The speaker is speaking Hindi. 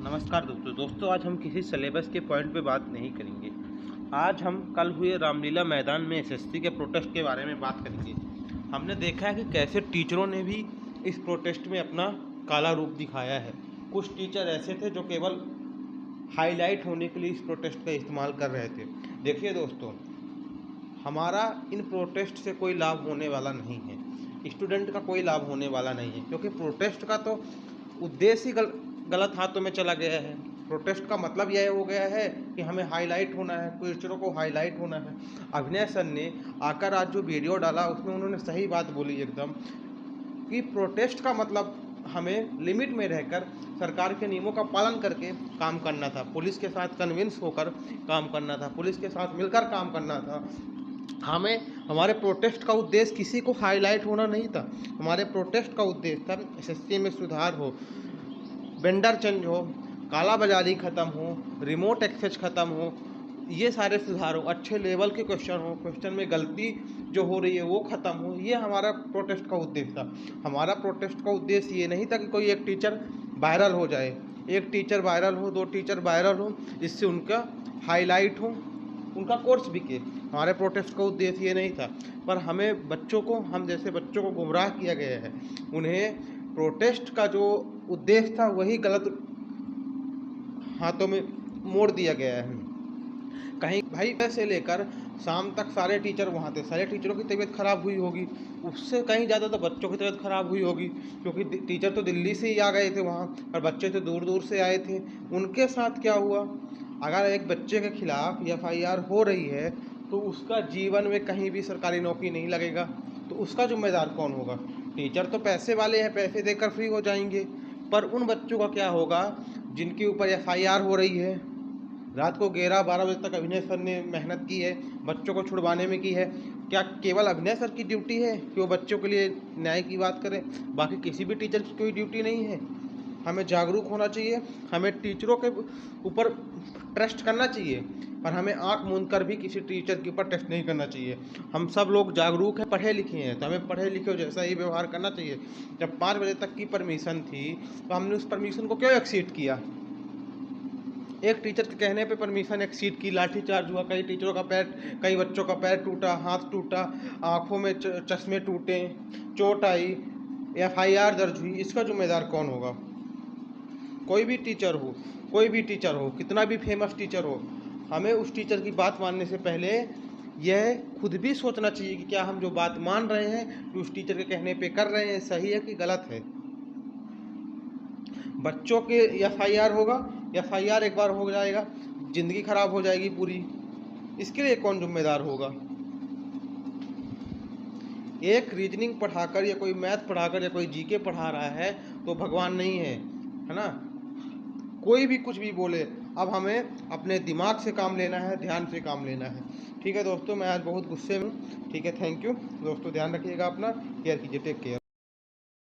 नमस्कार दोस्तों आज हम किसी सिलेबस के पॉइंट पे बात नहीं करेंगे। आज हम कल हुए रामलीला मैदान में एसएससी के प्रोटेस्ट के बारे में बात करेंगे। हमने देखा है कि कैसे टीचरों ने भी इस प्रोटेस्ट में अपना काला रूप दिखाया है। कुछ टीचर ऐसे थे जो केवल हाईलाइट होने के लिए इस प्रोटेस्ट का इस्तेमाल कर रहे थे। देखिए दोस्तों, हमारा इन प्रोटेस्ट से कोई लाभ होने वाला नहीं है, स्टूडेंट का कोई लाभ होने वाला नहीं है, क्योंकि प्रोटेस्ट का तो उद्देश्य ही गलत हाथों में चला गया है। प्रोटेस्ट का मतलब यह हो गया है कि हमें हाईलाइट होना है, टीचरों को हाईलाइट होना है। अभिनय सर ने आकर आज जो वीडियो डाला उसमें उन्होंने सही बात बोली एकदम, कि प्रोटेस्ट का मतलब हमें लिमिट में रहकर सरकार के नियमों का पालन करके काम करना था, पुलिस के साथ कन्विंस होकर काम करना था, पुलिस के साथ मिलकर काम करना था। हमारे प्रोटेस्ट का उद्देश्य किसी को हाईलाइट होना नहीं था। हमारे प्रोटेस्ट का उद्देश्य था एसएससी में सुधार हो, वेंडर चेंज हो, काला बाजारी ख़त्म हो, रिमोट एक्सेस ख़त्म हो, ये सारे सुधार हो, अच्छे लेवल के क्वेश्चन हो, क्वेश्चन में गलती जो हो रही है वो ख़त्म हो। ये हमारा प्रोटेस्ट का उद्देश्य था। हमारा प्रोटेस्ट का उद्देश्य ये नहीं था कि कोई एक टीचर वायरल हो जाए, एक टीचर वायरल हो, 2 टीचर वायरल हो, इससे उनका हाईलाइट हो, उनका कोर्स बिके। हमारे प्रोटेस्ट का उद्देश्य ये नहीं था। पर हमें बच्चों को, हम जैसे बच्चों को गुमराह किया गया है। उन्हें प्रोटेस्ट का जो उद्देश्य था वही गलत हाथों में मोड़ दिया गया है। कहीं भाई से लेकर शाम तक सारे टीचर वहाँ थे, सारे टीचरों की तबीयत खराब हुई होगी, उससे कहीं ज़्यादा तो बच्चों की तबीयत खराब हुई होगी, क्योंकि टीचर तो दिल्ली से ही आ गए थे वहाँ, और बच्चे तो दूर दूर से आए थे। उनके साथ क्या हुआ? अगर एक बच्चे के खिलाफ एफआईआर हो रही है तो उसका जीवन में कहीं भी सरकारी नौकरी नहीं लगेगा, तो उसका जिम्मेदार कौन होगा? टीचर तो पैसे वाले हैं, पैसे देकर फ्री हो जाएंगे, पर उन बच्चों का क्या होगा जिनके ऊपर एफआईआर हो रही है? रात को 11-12 बजे तक अभिनय सर ने मेहनत की है, बच्चों को छुड़वाने में की है। क्या केवल अभिनय सर की ड्यूटी है कि वो बच्चों के लिए न्याय की बात करें? बाकी किसी भी टीचर की कोई ड्यूटी नहीं है। हमें जागरूक होना चाहिए, हमें टीचरों के ऊपर ट्रस्ट करना चाहिए, पर हमें आंख मूंद कर भी किसी टीचर के ऊपर ट्रस्ट नहीं करना चाहिए। हम सब लोग जागरूक हैं, पढ़े लिखे हैं, तो हमें पढ़े लिखे जैसा ही व्यवहार करना चाहिए। जब 5 बजे तक की परमिशन थी तो हमने उस परमिशन को क्यों एक्सीड किया? एक टीचर के कहने पे परमिशन एक्सीड की, लाठीचार्ज हुआ, कई टीचरों का पैर, कई बच्चों का पैर टूटा, हाथ टूटा, आंखों में चश्मे टूटे, चोट आई, एफआईआर दर्ज हुई। इसका जिम्मेदार कौन होगा? कोई भी टीचर हो, कोई भी टीचर हो, कितना भी फेमस टीचर हो, हमें उस टीचर की बात मानने से पहले यह खुद भी सोचना चाहिए कि क्या हम जो बात मान रहे हैं, जो उस टीचर के कहने पे कर रहे हैं, सही है कि गलत है। बच्चों के एफआईआर होगा, एफआईआर एक बार हो जाएगा, ज़िंदगी खराब हो जाएगी पूरी। इसके लिए कौन जिम्मेदार होगा? एक रीजनिंग पढ़ाकर या कोई मैथ पढ़ाकर या कोई जीके पढ़ा रहा है तो भगवान नहीं है ना? कोई भी कुछ भी बोले, अब हमें अपने दिमाग से काम लेना है, ध्यान से काम लेना है। ठीक है दोस्तों, मैं आज बहुत गुस्से में हूँ। ठीक है, थैंक यू दोस्तों, ध्यान रखिएगा अपना, केयर कीजिए, टेक केयर।